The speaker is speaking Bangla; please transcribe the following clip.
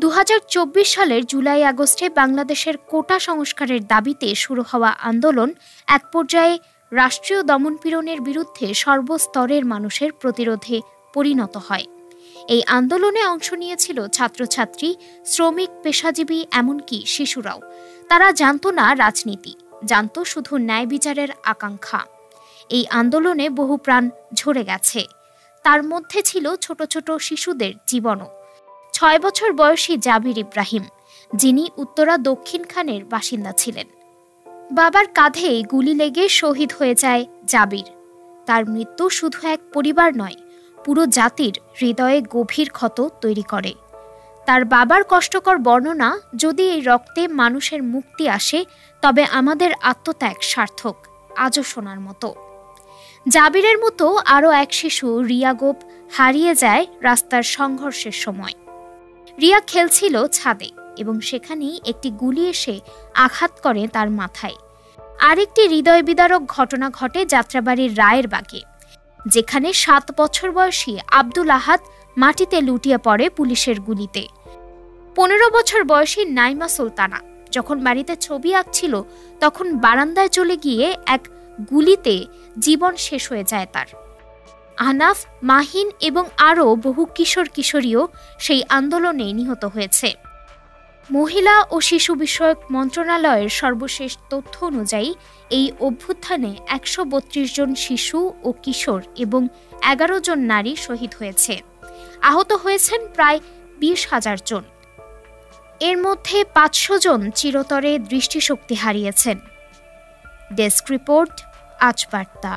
2024 সালের জুলাই আগস্টে বাংলাদেশের কোটা সংস্কারের দাবিতে শুরু হওয়া আন্দোলন এক পর্যায়ে রাষ্ট্রীয় দমনপীড়নের বিরুদ্ধে সর্বস্তরের মানুষের প্রতিরোধে পরিণত হয়। এই আন্দোলনে অংশ নিয়েছিল ছাত্রছাত্রী, শ্রমিক, পেশাজীবী, এমনকি শিশুরাও। তারা জানতো না রাজনীতি, জানতো শুধু ন্যায় বিচারের আকাঙ্ক্ষা। এই আন্দোলনে বহু প্রাণ ঝরে গেছে, তার মধ্যে ছিল ছোট ছোট শিশুদের জীবনও। 6 বছর বয়সী জাবির ইব্রাহিম, যিনি উত্তরা দক্ষিণ খানের বাসিন্দা ছিলেন। বাবার কাঁধে গুলি লেগে শহীদ হয়ে যায় জাবির। তার মৃত্যু শুধু এক পরিবার নয়, পুরো জাতির হৃদয়ে গভীর ক্ষত তৈরি করে। তার বাবার কষ্টকর বর্ণনা, যদি এই রক্তে মানুষের মুক্তি আসে তবে আমাদের আত্মত্যাগ সার্থক, আজও শোনার মতো। জাবিরের মতো আরও এক শিশু রিয়া গোপ হারিয়ে যায় রাস্তার সংঘর্ষের সময়। রিয়া খেলছিল ছাদে এবং সেখানেই একটি গুলি এসে আঘাত করে তার মাথায়। আরেকটি হৃদয় বিদারক ঘটনা ঘটে যাত্রাবাড়ির রায়ের বাগে, যেখানে 7 বছর বয়সী আব্দুল আহাদ মাটিতে লুটিয়ে পড়ে পুলিশের গুলিতে। 15 বছর বয়সী নাইমা সুলতানা যখন বাড়িতে ছবি আঁকছিল, তখন বারান্দায় চলে গিয়ে এক গুলিতে জীবন শেষ হয়ে যায় তার। আহনাফ, মাহিন এবং আরও বহু কিশোর কিশোরীও সেই আন্দোলনে নিহত হয়েছে। মহিলা ও শিশু বিষয়ক মন্ত্রণালয়ের সর্বশেষ তথ্য অনুযায়ী এই অভ্যুত্থানে 132 জন শিশু ও কিশোর এবং 11 জন নারী শহীদ হয়েছে। আহত হয়েছেন প্রায় 20,000 জন। এর মধ্যে 500 জন চিরতরে দৃষ্টিশক্তি হারিয়েছেন। ডেস্ক রিপোর্ট, আজ বার্তা।